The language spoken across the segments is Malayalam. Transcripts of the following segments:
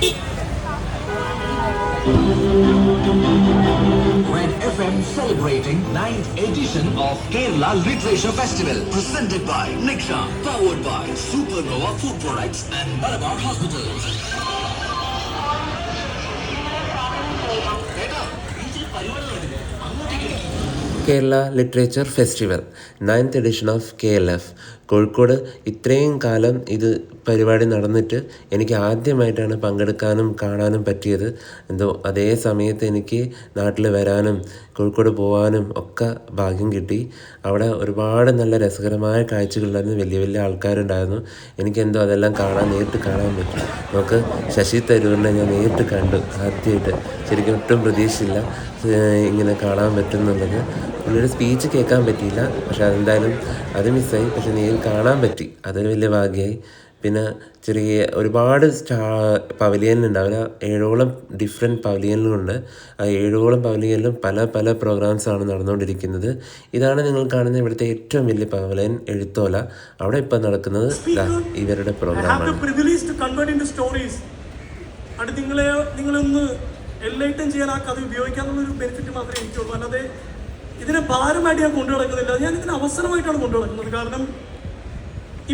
Red FM celebrating 9th edition of Kerala Literature Festival, presented by Niksha, powered by Supernova Food Products and Malabar Hospitals. Kerala literature festival 9th edition of KLF Kozhikode. ഇത്രയും കാലം ഇത് പരിപാടി നടന്നിട്ട് എനിക്ക് ആദ്യമായിട്ടാണ് പങ്കെടുക്കാനും കാണാനും പറ്റിയത്. എന്തോ അതേ സമയത്ത് എനിക്ക് നാട്ടിൽ വരാനും കോഴിക്കോട് പോകാനും ഒക്കെ ഭാഗ്യം കിട്ടി. അവിടെ ഒരുപാട് നല്ല രസകരമായ കാഴ്ചകളുണ്ടായിരുന്നു. വലിയ വലിയ ആൾക്കാരുണ്ടായിരുന്നു. എനിക്കെന്തോ അതെല്ലാം നേരിട്ട് കാണാൻ പറ്റി. നമുക്ക് ശശി തരൂരിനെ ഞാൻ നേരിട്ട് കണ്ടു ആദ്യമായിട്ട്. ശരിക്കും ഒട്ടും പ്രതീക്ഷയില്ല ഇങ്ങനെ കാണാൻ പറ്റുന്നുള്ളത്. പുള്ളിയുടെ സ്പീച്ച് കേൾക്കാൻ പറ്റിയില്ല, പക്ഷെ അതെന്തായാലും അത് മിസ്സായി. പക്ഷെ നേരിൽ കാണാൻ പറ്റി, അതൊരു വലിയ ഭാഗ്യമായി. പിന്നെ ചെറിയ ഒരുപാട് പവലിയനിലുണ്ട്. അവർ 7ഓളം ഡിഫറെൻറ്റ് പവലിയനിലുണ്ട്. ആ 7ഓളം പവലിയനിലും പല പല പ്രോഗ്രാംസാണ് നടന്നുകൊണ്ടിരിക്കുന്നത്. ഇതാണ് നിങ്ങൾ കാണുന്ന ഇവിടുത്തെ ഏറ്റവും വലിയ പവലിയൻ, എഴുത്തോല. അവിടെ ഇപ്പം നടക്കുന്നത് ഇവരുടെ പ്രോഗ്രാമാണ്. നിങ്ങളൊന്ന് എല്ലൈറ്റം ചെയ്യാൻ ആ കഥ ഉപയോഗിക്കാന്നുള്ളൊരു ബെനിഫിറ്റ് മാത്രമേ എനിക്കുള്ളൂ. അല്ലാതെ ഇതിനെ ഭാരമായിട്ട് ഞാൻ കൊണ്ടു നടക്കുന്നില്ല. ഞാൻ ഇതിന് അവസരമായിട്ടാണ് കൊണ്ടു നടക്കുന്നത്. കാരണം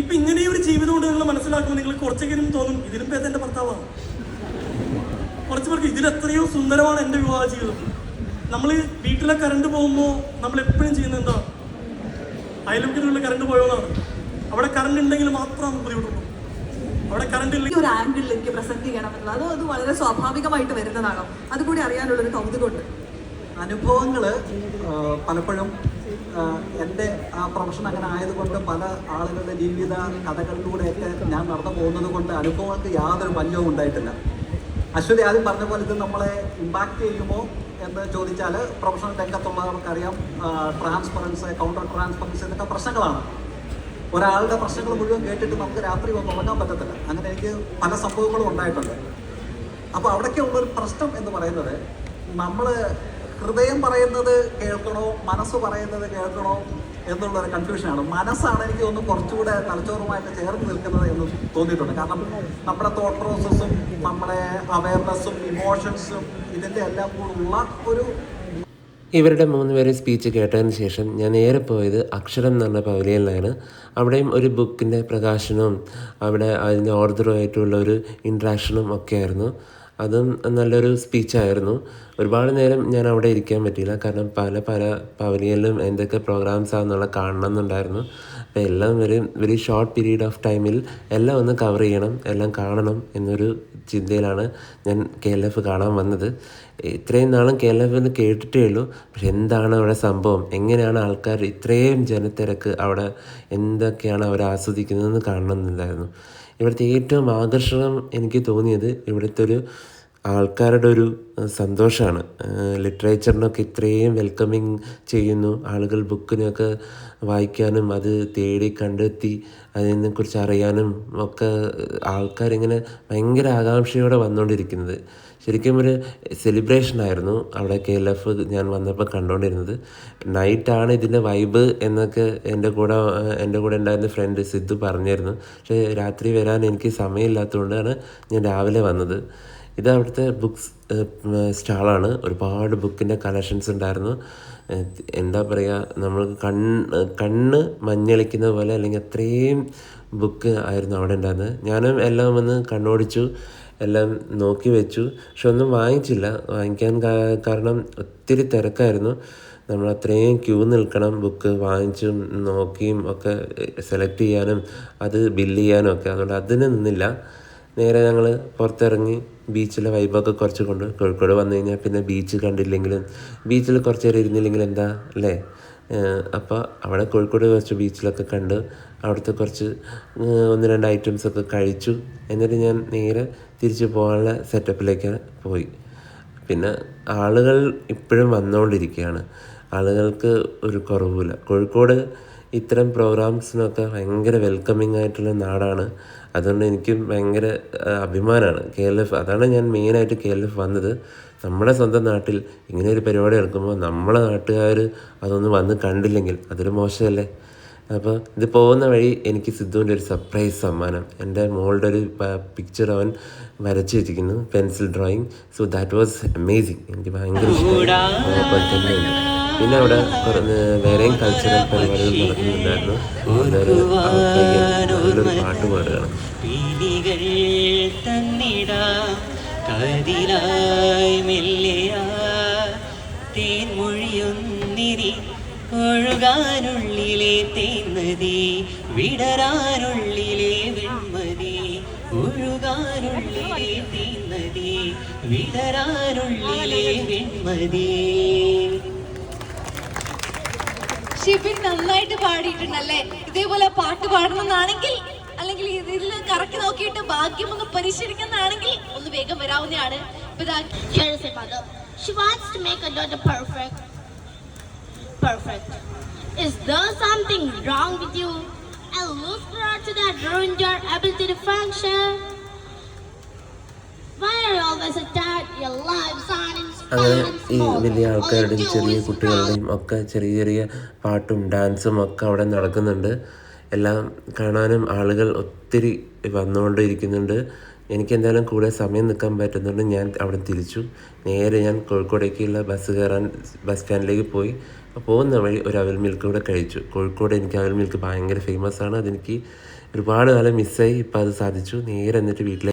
ഇപ്പം ഇങ്ങനെ ഒരു ജീവിതം കൊണ്ട് നിങ്ങൾ മനസ്സിലാക്കുമ്പോൾ നിങ്ങൾ കുറച്ചെങ്കിലും തോന്നും ഇതിലും പേര് എൻ്റെ ഭർത്താവാണ്. കുറച്ച് പേർക്ക് ഇതിലെത്രയോ സുന്ദരമാണ് എൻ്റെ വിവാഹ ജീവിതം. നമ്മൾ വീട്ടിലെ കറണ്ട് പോകുമ്പോൾ നമ്മൾ എപ്പോഴും ചെയ്യുന്നത് എന്താ? അയൽവക്കത്തിലുള്ള കറണ്ട് പോയോന്നാണ്. അവിടെ കറണ്ട് ഉണ്ടെങ്കിൽ മാത്രം ബുദ്ധിമുട്ടുള്ളൂ. അവിടെ കറണ്ട് ഒരു ആംഗിളിൽ എനിക്ക് പ്രസന്റ് ചെയ്യണം എന്നുള്ളത് അത് വളരെ സ്വാഭാവികമായിട്ട് വരുന്നതാണോ? അതുകൂടി അറിയാനുള്ളൊരു കൗതുകമുണ്ട്. അനുഭവങ്ങൾ പലപ്പോഴും എൻ്റെ ആ പ്രൊഫഷൻ അങ്ങനെ ആയതുകൊണ്ട് പല ആളുകളുടെ ജീവിത കഥകളിലൂടെയൊക്കെ ഞാൻ നടന്നു പോകുന്നത് കൊണ്ട് അനുഭവങ്ങൾക്ക് യാതൊരു പഞ്ഞവും ഉണ്ടായിട്ടില്ല. അശ്വതി ആദ്യം പറഞ്ഞ പോലെ ഇത് നമ്മളെ ഇമ്പാക്റ്റ് ചെയ്യുമോ എന്ന് ചോദിച്ചാൽ പ്രൊഫഷണൽ രംഗത്തുള്ളവർക്കറിയാം ട്രാൻസ്പെറൻസ്, കൗണ്ടർ ട്രാൻസ്പെറൻസ് ഇതൊക്കെ പ്രശ്നങ്ങളാണ്. ഒരാളുടെ പ്രശ്നങ്ങൾ മുഴുവൻ കേട്ടിട്ട് നമുക്ക് രാത്രി ഒന്നും ഉറങ്ങാൻ പറ്റത്തില്ല. അങ്ങനെ എനിക്ക് പല സംഭവങ്ങളും ഉണ്ടായിട്ടുണ്ട്. അപ്പോൾ അവിടേക്ക് ഉള്ളൊരു പ്രശ്നം എന്ന് പറയുന്നത് നമ്മൾ ഹൃദയം പറയുന്നത് കേൾക്കണോ മനസ്സ് പറയുന്നത് കേൾക്കണോ എന്നുള്ളൊരു കൺഫ്യൂഷനാണ്. മനസ്സാണ് എനിക്ക് തോന്നുന്നു കുറച്ചുകൂടെ തലച്ചോറുമായിട്ട് ചേർന്ന് നിൽക്കുന്നത് എന്ന് തോന്നിയിട്ടുണ്ട്. കാരണം നമ്മുടെ തോട്ട് പ്രോസസ്സും നമ്മുടെ അവയർനെസ്സും ഇമോഷൻസും ഇതിൻ്റെ എല്ലാം കൂടുള്ള ഒരു ഇവരുടെ 3 പേരെ സ്പീച്ച് കേട്ടതിന് ശേഷം ഞാൻ നേരെ പോയത് അക്ഷരം എന്ന് പറഞ്ഞ പവലിയനിലാണ്. അവിടെയും ഒരു ബുക്കിൻ്റെ പ്രകാശനവും അവിടെ അതിൻ്റെ ഓർഡറുമായിട്ടുള്ള ഒരു ഇൻട്രാക്ഷനും ഒക്കെ ആയിരുന്നു. അതും നല്ലൊരു സ്പീച്ചായിരുന്നു. ഒരുപാട് നേരം ഞാൻ അവിടെ ഇരിക്കാൻ പറ്റിയില്ല, കാരണം പല പല പവലിയനിലും എന്തൊക്കെ പ്രോഗ്രാംസാണെന്നുള്ള കാണണമെന്നുണ്ടായിരുന്നു. അപ്പോൾ എല്ലാം വെരി ഷോർട്ട് പീരീഡ് ഓഫ് ടൈമിൽ എല്ലാം ഒന്ന് കവർ ചെയ്യണം, എല്ലാം കാണണം എന്നൊരു ചിന്തയിലാണ് ഞാൻ KLF കാണാൻ വന്നത്. ഇത്രയും നാളും KLF എന്ന് കേട്ടിട്ടേ ഉള്ളൂ. പക്ഷെ എന്താണ് അവിടെ സംഭവം, എങ്ങനെയാണ് ആൾക്കാർ ഇത്രയും ജനത്തിരക്ക്, അവിടെ എന്തൊക്കെയാണ് അവർ ആസ്വദിക്കുന്നതെന്ന് കാണണമെന്നുണ്ടായിരുന്നു. ഇവിടുത്തെ ഏറ്റവും ആകർഷണം എനിക്ക് തോന്നിയത് ഇവിടുത്തെ ഒരു ആൾക്കാരുടെ ഒരു സന്തോഷമാണ്. ലിറ്ററേച്ചറിനൊക്കെ ഇത്രയും വെൽക്കമിങ് ചെയ്യുന്നു. ആളുകൾ ബുക്കിനൊക്കെ വായിക്കാനും അത് തേടി കണ്ടെത്തി അതിനെക്കുറിച്ച് അറിയാനും ഒക്കെ ആൾക്കാരിങ്ങനെ ഭയങ്കര ആകാംക്ഷയോടെ വന്നുകൊണ്ടിരിക്കുന്നത്. ശരിക്കും ഒരു സെലിബ്രേഷനായിരുന്നു അവിടെ KLF ഞാൻ വന്നപ്പോൾ കണ്ടുകൊണ്ടിരുന്നത്. നൈറ്റാണ് ഇതിൻ്റെ വൈബ് എന്നൊക്കെ എൻ്റെ കൂടെ ഉണ്ടായിരുന്ന ഫ്രണ്ട് സിദ്ധു പറഞ്ഞിരുന്നു. പക്ഷേ രാത്രി വരാൻ എനിക്ക് സമയമില്ലാത്തതുകൊണ്ടാണ് ഞാൻ രാവിലെ വന്നത്. ഇത് അവിടുത്തെ ബുക്സ് സ്റ്റാളാണ്. ഒരുപാട് ബുക്കിൻ്റെ കളക്ഷൻസ് ഉണ്ടായിരുന്നു. എന്താ പറയുക, നമ്മൾക്ക് കണ്ണ് മഞ്ഞളിക്കുന്ന പോലെ, അല്ലെങ്കിൽ അത്രയും ബുക്ക് ആയിരുന്നു അവിടെ ഉണ്ടായിരുന്നത്. ഞാനും എല്ലാം വന്ന് കണ്ണോടിച്ചു, എല്ലാം നോക്കി വെച്ചു. പക്ഷെ ഒന്നും വാങ്ങിക്കാൻ കാരണം ഒത്തിരി തിരക്കായിരുന്നു. നമ്മൾ അത്രയും ക്യൂ നിൽക്കണം ബുക്ക് വാങ്ങിച്ചും നോക്കിയും ഒക്കെ സെലക്ട് ചെയ്യാനും അത് ബില്ല് ചെയ്യാനും ഒക്കെ. അതുകൊണ്ട് അതിന് നിന്നില്ല. നേരെ ഞങ്ങൾ പുറത്തിറങ്ങി ബീച്ചിലെ വൈബൊക്കെ കുറച്ച് കൊണ്ട് കോഴിക്കോട് വന്നു കഴിഞ്ഞാൽ പിന്നെ ബീച്ച് കണ്ടില്ലെങ്കിലും ബീച്ചിൽ കുറച്ച് നേരം ഇരുന്നില്ലെങ്കിൽ എന്താ അല്ലേ. അപ്പോൾ അവിടെ കോഴിക്കോട് കുറച്ച് ബീച്ചിലൊക്കെ കണ്ട് അവിടുത്തെ കുറച്ച് 1-2 ഐറ്റംസൊക്കെ കഴിച്ചു. എന്നിട്ട് ഞാൻ നേരെ തിരിച്ച് പോകാനുള്ള സെറ്റപ്പിലേക്ക് പോയി. പിന്നെ ആളുകൾ ഇപ്പോഴും വന്നുകൊണ്ടിരിക്കുകയാണ്. ആളുകൾക്ക് ഒരു കുറവുമില്ല. കോഴിക്കോട് ഇത്തരം പ്രോഗ്രാംസിനൊക്കെ ഭയങ്കര വെൽക്കമിങ് ആയിട്ടുള്ള നാടാണ്. അതുകൊണ്ട് എനിക്കും ഭയങ്കര അഭിമാനമാണ് KLF. അതാണ് ഞാൻ മെയിനായിട്ട് KLF വന്നത്. നമ്മുടെ സ്വന്തം നാട്ടിൽ ഇങ്ങനെ ഒരു പരിപാടി നടക്കുമ്പോൾ നമ്മളെ നാട്ടുകാർ അതൊന്നും വന്ന് കണ്ടില്ലെങ്കിൽ അതൊരു മോശമല്ലേ. അപ്പോൾ ഇത് പോകുന്ന വഴി എനിക്ക് സിദ്ധുവിൻ്റെ ഒരു സർപ്രൈസ് സമ്മാനം, എൻ്റെ മോളുടെ ഒരു പിക്ചർ അവൻ വരച്ച് വെച്ചിരിക്കുന്നു, pencil drawing. So that was amazing. എനിക്ക് ഭയങ്കര ഇഷ്ടമായി. അതുപോലെ തന്നെ പിന്നെ അവിടെ വേറെയും കൾച്ചറൽ പരിപാടികൾ നടക്കുന്നുണ്ടായിരുന്നു. നല്ലൊരു പാട്ട് പാടുകയാണ്. ഒഴുകാനുള്ളിലെ തേന്മതി വിടരാനുള്ളിലെ വെൺമതി, ഒഴുകാനുള്ളിലെ തേന്മതി വിടരാനുള്ളിലെ വെൺമതി. ഷിബിൻ നന്നായിട്ട് പാടിയിട്ടുണ്ടല്ലേ. ഇതേപോലെ പാട്ട് പാടണമെന്നാണെങ്കിൽ അല്ലെങ്കിൽ ഇതിൽ കറക്കി നോക്കിയിട്ട് ഭാഗ്യം ഒന്ന് പരിശീലിക്കുന്നതാണെങ്കിൽ ഒന്ന് വേഗം വരാവുന്നതാണ്. She wants to make her daughter perfect. Is there something wrong with you? And lose prior to that ruined your ability to function? Why are you always attacked? Your lives aren't അങ്ങനെ inspired. ഈ വലിയ ആൾക്കാരുടെയും ചെറിയ കുട്ടികളുടെയും ഒക്കെ ചെറിയ ചെറിയ പാട്ടും ഡാൻസും ഒക്കെ അവിടെ നടക്കുന്നുണ്ട്. എല്ലാം കാണാനും ആളുകൾ ഒത്തിരി വന്നുകൊണ്ടിരിക്കുന്നുണ്ട്. എനിക്ക് എന്തായാലും കൂടെ സമയം നിൽക്കാൻ പറ്റുന്നുണ്ട്. ഞാൻ അവിടെ തിരിച്ചു നേരെ ഞാൻ കോഴിക്കോടേക്കുള്ള ബസ് കയറാൻ ബസ് സ്റ്റാൻഡിലേക്ക് പോയി. പോകുന്ന വഴി ഒരു അവിൽ മിൽക്ക് കൂടെ കഴിച്ചു. കോഴിക്കോട് എനിക്ക് അവിൽ മിൽക്ക് ഭയങ്കര ഫേമസ് ആണ്. അതെനിക്ക് ഒരുപാട് കാലം മിസ്സായി. ഇപ്പോൾ അത് സാധിച്ചു. നേരെ എന്നിട്ട് വീട്ടിലേക്ക്